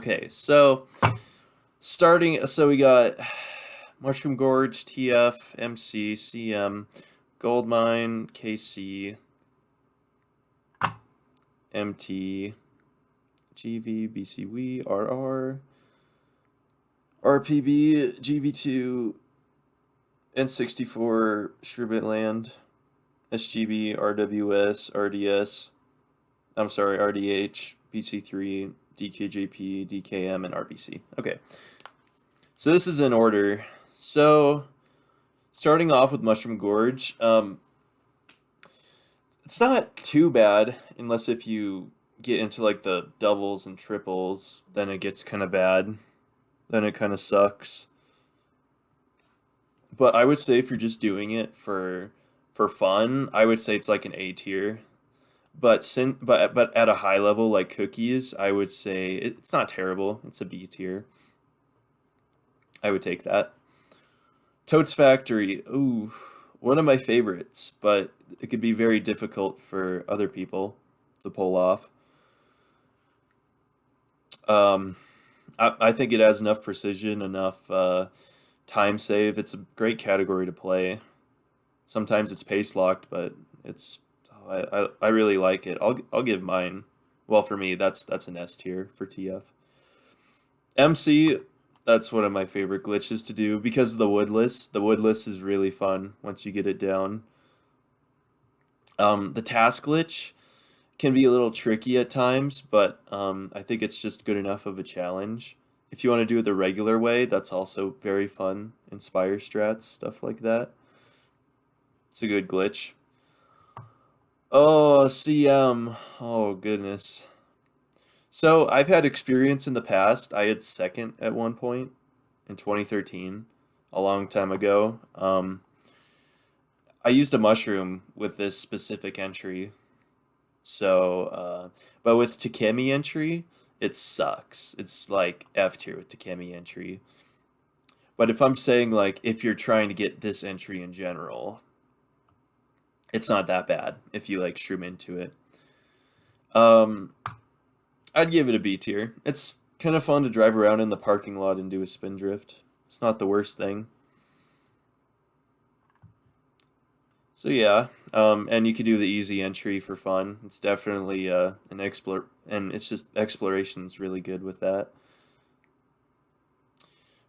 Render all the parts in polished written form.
Okay, so so we got Mushroom Gorge, TF, MC, CM, Goldmine, KC, MT, GV, BCW, RR, RPB, GV2, N64, Sherbet Land, SGB, RWS, RDS, I'm sorry, RDH, BC3, DKJP, DKM, and RBC. Okay, so this is in order. So, starting off with Mushroom Gorge, it's not too bad unless if you get into like the doubles and triples, then it gets kind of bad. Then it kind of sucks. But I would say if you're just doing it for fun, I would say it's like an A tier. But at a high level like cookies, I would say it's not terrible. It's a B tier. I would take that. Toad's Factory, ooh, one of my favorites, but it could be very difficult for other people to pull off. Um, I think it has enough precision, enough time save. It's a great category to play. Sometimes it's pace locked, but it's I really like it. I'll give mine. Well, for me, that's an S tier for TF. MC, that's one of my favorite glitches to do because of the woodless. The woodless is really fun once you get it down. The task glitch can be a little tricky at times, but I think it's just good enough of a challenge. If you want to do it the regular way, that's also very fun. Inspire strats, stuff like that. It's a good glitch. Oh, CM. Oh, goodness. So I've had experience in the past. I had second at one point in 2013, a long time ago. I used a mushroom with this specific entry. So, but with Takemi entry, it sucks. It's like F tier with Takemi entry. But if I'm saying like if you're trying to get this entry in general, it's not that bad if you like shroom into it. Um, I'd give it a B tier. It's kind of fun to drive around in the parking lot and do a spin drift. It's not the worst thing. So yeah, and you could do the easy entry for fun. It's definitely an explore, and it's just exploration's really good with that.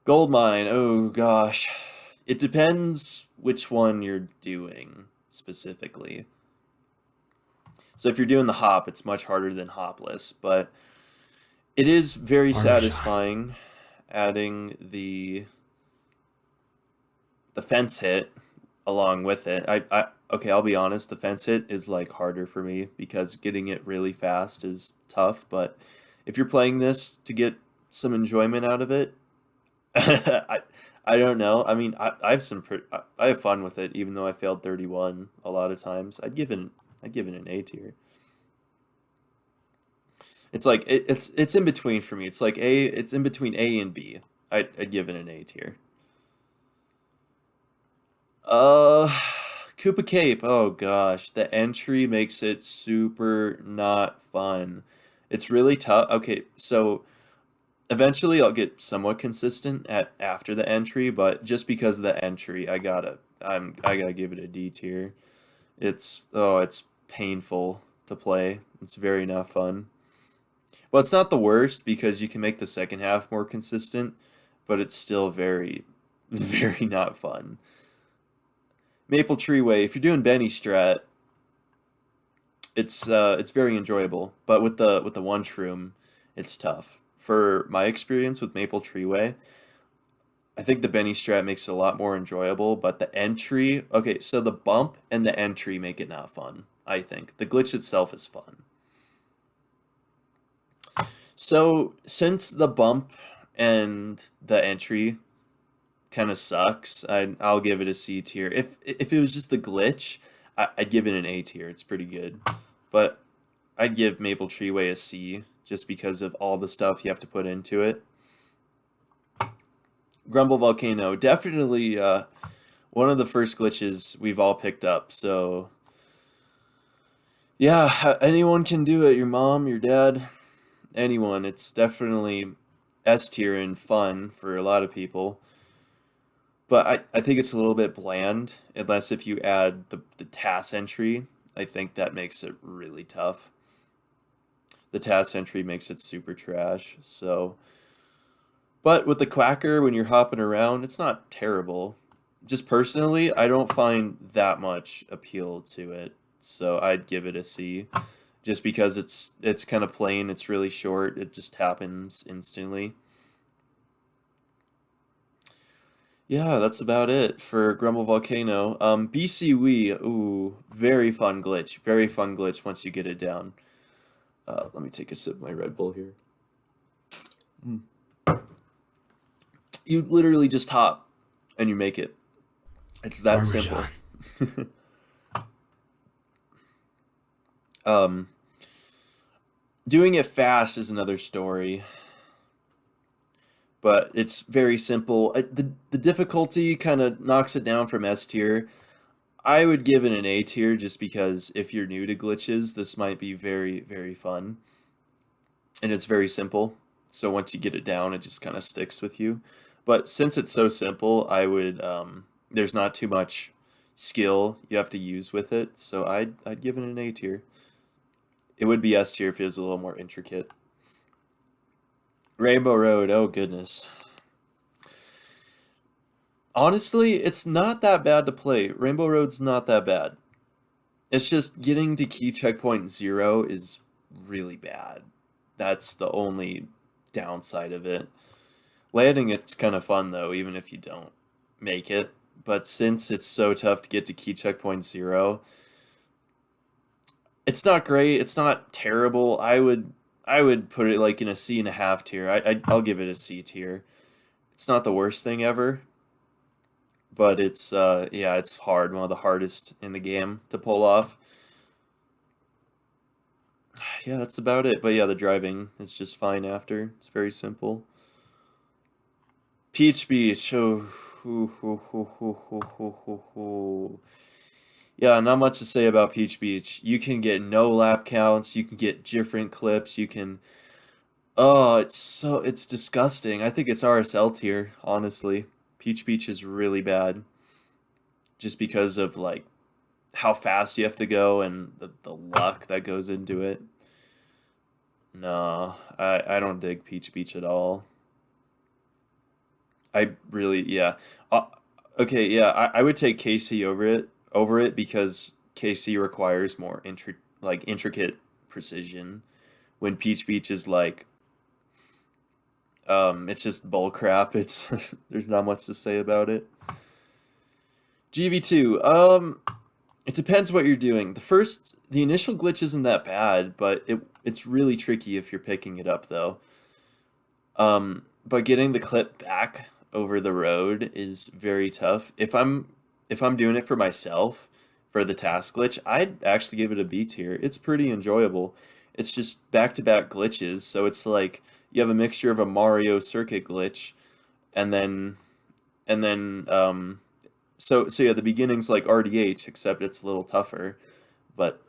Gold mine. Oh gosh, it depends which one you're doing specifically. So if you're doing the hop, it's much harder than hopless, but it is very Parmesan. satisfying adding the fence hit along with it. I okay, I'll be honest, the fence hit is like harder for me because getting it really fast is tough, but if you're playing this to get some enjoyment out of it, I I don't know. I mean, I have I have fun with it even though I failed 31 a lot of times. I'd give it an A tier. It's like it's in between for me. It's like it's in between A and B. I'd give it an A tier. Uh, Koopa Cape. Oh gosh, the entry makes it super not fun. It's really tough. Okay, so eventually I'll get somewhat consistent at after the entry, but just because of the entry, I gotta give it a D tier. It's painful to play. It's very not fun. Well, it's not the worst because you can make the second half more consistent, but it's still very, very not fun. Maple Tree Way. If you're doing Benny Strat, it's very enjoyable. But with the one shroom, it's tough. For my experience with Maple Tree Way, I think the Benny Strat makes it a lot more enjoyable. But the entry, okay, so the bump and the entry make it not fun. I think the glitch itself is fun. So since the bump and the entry kind of sucks, I'll give it a C tier. If it was just the glitch, I'd give it an A tier. It's pretty good, but I'd give Maple Treeway a C just because of all the stuff you have to put into it. Grumble Volcano, definitely one of the first glitches we've all picked up. So yeah, anyone can do it. Your mom, your dad, anyone. It's definitely S tier and fun for a lot of people. But I think it's a little bit bland, unless if you add the task entry. I think that makes it really tough. The task entry makes it super trash. So, but with the Quacker, when you're hopping around, it's not terrible. Just personally, I don't find that much appeal to it. So I'd give it a C. Just because it's kind of plain, it's really short, it just happens instantly. Yeah, that's about it for Grumble Volcano. BC Wii, ooh, very fun glitch once you get it down. Let me take a sip of my Red Bull here. Mm. You literally just hop and you make it. It's that Parmesan. simple. um, Doing it fast is another story, but it's very simple. The difficulty kind of knocks it down from S tier. I would give it an A tier just because if you're new to glitches, this might be very fun. And it's very simple. So once you get it down, it just kind of sticks with you. But since it's so simple, I would there's not too much skill you have to use with it, so I'd give it an A tier. It would be S tier if it was a little more intricate. Rainbow Road, oh goodness. Honestly, it's not that bad to play. Rainbow Road's not that bad. It's just getting to key checkpoint 0 is really bad. That's the only downside of it. Landing it's kind of fun though, even if you don't make it. But since it's so tough to get to key checkpoint 0, it's not great. It's not terrible. I would put it like in a C and a half tier. I'll give it a C tier. It's not the worst thing ever, but it's yeah, it's hard. One of the hardest in the game to pull off. Yeah, that's about it. But yeah, the driving is just fine after. It's very simple. Peach Beach. Oh, hoo, hoo, hoo, hoo, hoo, hoo, hoo, hoo. Yeah, not much to say about Peach Beach. You can get no lap counts. You can get different clips. You can. Oh, it's disgusting. I think it's RSL tier, honestly. Peach Beach is really bad, just because of like how fast you have to go and the luck that goes into it. No, I don't dig Peach Beach at all. I really, yeah. Uh, okay, yeah, I would take KC over it because KC requires more intricate precision. When Peach Beach is like, it's just bull crap. It's there's not much to say about it. GV2, it depends what you're doing. The initial glitch isn't that bad, but it's really tricky if you're picking it up though. But getting the clip back over the road is very tough. If I'm doing it for myself for the task glitch, I'd actually give it a B tier. It's pretty enjoyable. It's just back-to-back glitches, so it's like you have a mixture of a Mario circuit glitch and then yeah, the beginning's like RDH except it's a little tougher, but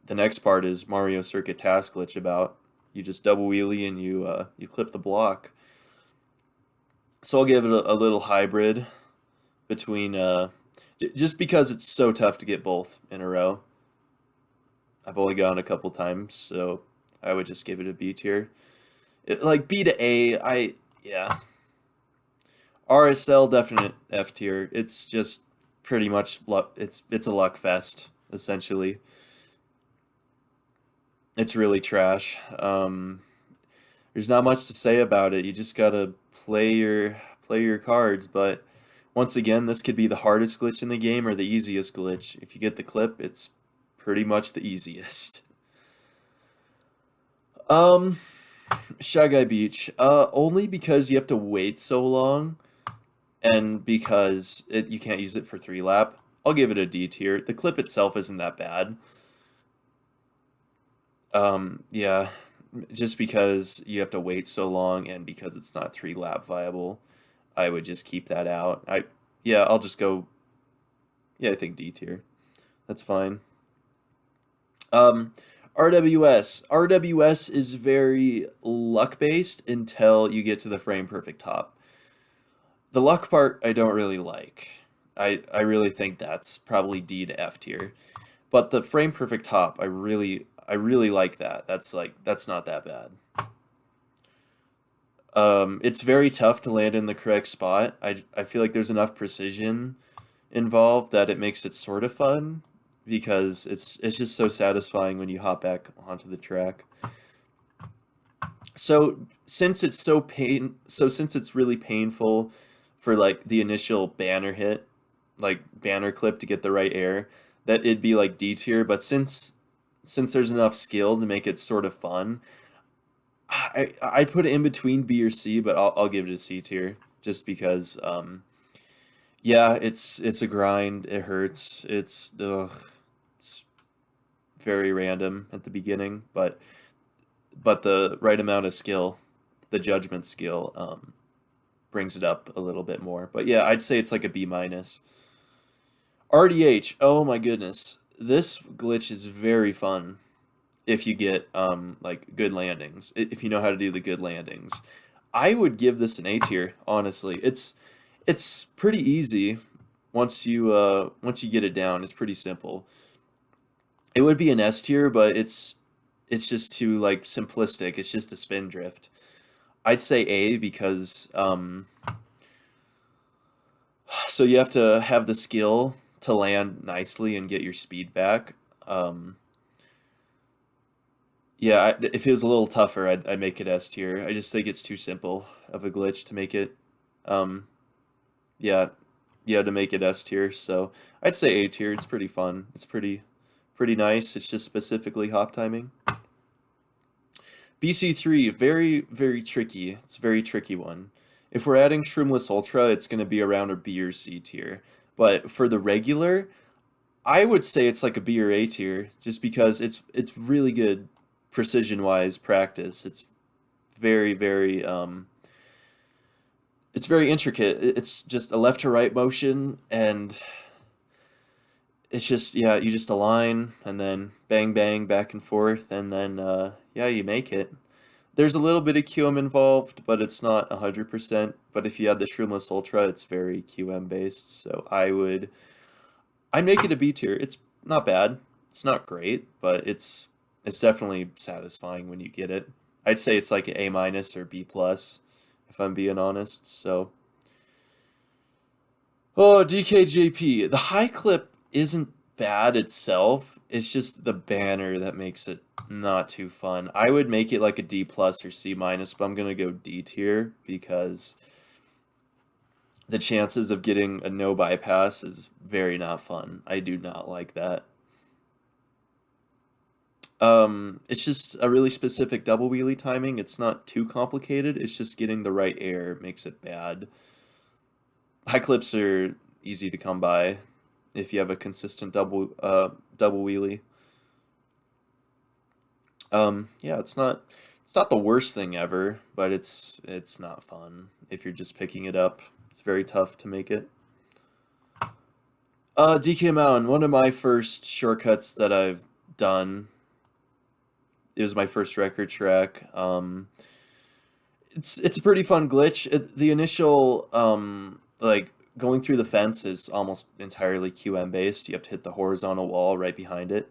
the next part is Mario circuit task glitch about you just double wheelie and you clip the block. So I'll give it a little hybrid between just because it's so tough to get both in a row. I've only gone a couple times, so I would just give it a B tier. Like B to A, yeah. RSL definite F tier. It's just pretty much luck. It's a luck fest essentially. It's really trash. There's not much to say about it. You just gotta play your cards. But once again, this could be the hardest glitch in the game or the easiest glitch. If you get the clip, it's pretty much the easiest. Um, Shy Guy Beach. Only because you have to wait so long, and because you can't use it for 3 lap. I'll give it a D tier. The clip itself isn't that bad. Yeah, just because you have to wait so long and because it's not 3 lap viable, I would just keep that out. Yeah, I'll just go, yeah, I think D tier. That's fine. Um, RWS is very luck based until you get to the frame perfect hop. The luck part I don't really like. I really think that's probably D to F tier. But the frame perfect hop, I really like that. That's not that bad. It's very tough to land in the correct spot. I feel like there's enough precision involved that it makes it sort of fun because it's just so satisfying when you hop back onto the track. Since it's really painful for like the initial banner hit, like banner clip to get the right air, that it'd be like D tier, but since there's enough skill to make it sort of fun, I'd put it in between B or C, but I'll give it a C tier just because yeah, it's a grind, it hurts, it's very random at the beginning, but the right amount of skill, the judgment skill, brings it up a little bit more. But yeah, I'd say it's like a B minus. RDH, oh my goodness. This glitch is very fun if you get like good landings, if you know how to do the good landings. I would give this an A tier, honestly. It's pretty easy once you get it down. It's pretty simple. It would be an S tier, but it's just too like simplistic. It's just a spin drift. I'd say A because so you have to have the skill to land nicely and get your speed back. Um, yeah, if it was a little tougher, I'd make it S tier. I just think it's too simple of a glitch to make it, um, yeah, yeah, to make it S tier. So I'd say A tier. It's pretty fun. It's pretty nice. It's just specifically hop timing. BC3, very tricky. It's a very tricky one. If we're adding Shroomless Ultra, it's going to be around a B or C tier. But for the regular, I would say it's like a B or A tier, just because it's really good precision-wise practice. Very, very it's very intricate. It's just a left to right motion, and it's just yeah, you just align and then bang bang back and forth, and then yeah, you make it. There's a little bit of QM involved, but it's not 100%. But if you add the Shroomless Ultra, it's very QM based. So I'd make it a B tier. It's not bad. It's not great, but it's definitely satisfying when you get it. I'd say it's like an A minus or B plus, if I'm being honest. So, oh, DKJP. The high clip isn't bad itself. It's just the banner that makes it not too fun. I would make it like a D plus or C minus, but I'm gonna go D tier because the chances of getting a no bypass is very not fun. I do not like that. It's just a really specific double wheelie timing. It's not too complicated. It's just getting the right air makes it bad. High clips are easy to come by if you have a consistent double wheelie. Yeah, it's not the worst thing ever, but it's not fun if you're just picking it up. It's very tough to make it. DK Mountain, one of my first shortcuts that I've done. It was my first record track. It's a pretty fun glitch. The initial like going through the fence is almost entirely QM based. You have to hit the horizontal wall right behind it,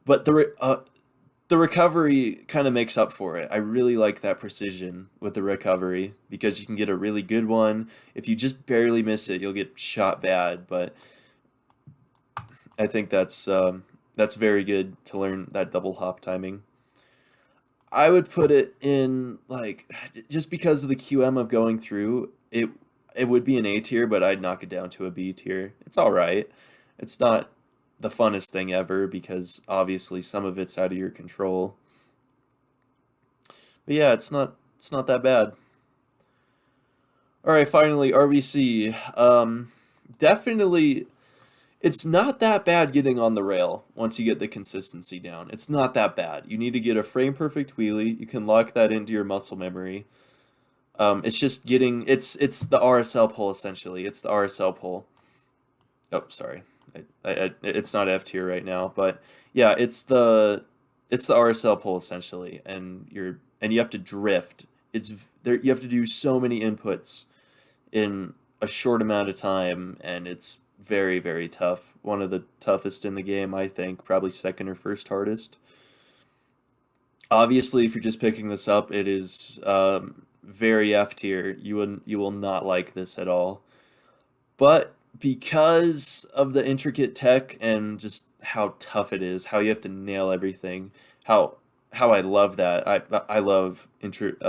but the recovery kind of makes up for it. I really like that precision with the recovery because you can get a really good one. If you just barely miss it, you'll get shot bad. But I think that's very good to learn that double hop timing. I would put it in like just because of the QM of going through it. It would be an A tier, but I'd knock it down to a B tier. It's all right. It's not the funnest thing ever because obviously some of it's out of your control. But yeah, it's not that bad. All right, finally RBC. Definitely it's not that bad getting on the rail once you get the consistency down. It's not that bad. You need to get a frame perfect wheelie. You can lock that into your muscle memory. It's just getting it's the RSL pull essentially. It's the RSL pull. Oh, sorry. It's not F tier right now, but yeah, it's the It's the RSL pole essentially, and you have to drift. It's there. You have to do so many inputs in a short amount of time, and it's very, very tough. One of the toughest in the game, I think, probably second or first hardest. Obviously, if you're just picking this up, it is very F tier. You will not like this at all. But because of the intricate tech and just how tough it is, how you have to nail everything, how how I love that. I love intricate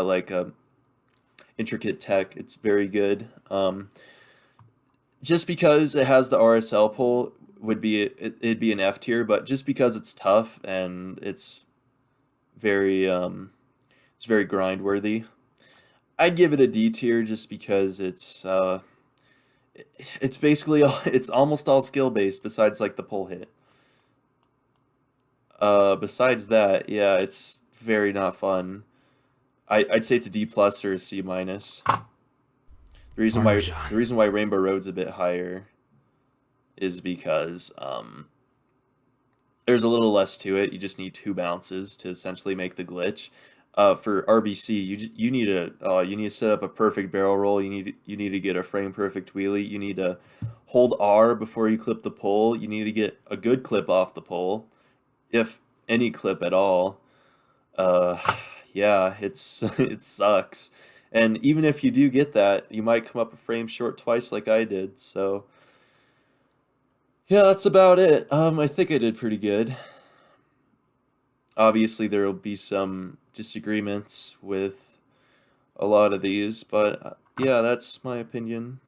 tech. It's very good. Just because it has the RSL pull it'd be an F tier, but just because it's tough and very it's very grind worthy, I'd give it a D tier just because it's basically it's almost all skill based besides like the pull hit. Besides that, yeah, it's very not fun. I'd say it's a D plus or a C minus. Parmesan. The reason why Rainbow Road's a bit higher is because there's a little less to it. You just need two bounces to essentially make the glitch. For RBC, you need to set up a perfect barrel roll. You need to get a frame perfect wheelie. You need to hold R before you clip the pole. You need to get a good clip off the pole, if any clip at all. Uh, yeah, it's it sucks. And even if you do get that, you might come up a frame short twice like I did. So yeah, that's about it. I think I did pretty good. Obviously, there will be some disagreements with a lot of these, but yeah, that's my opinion.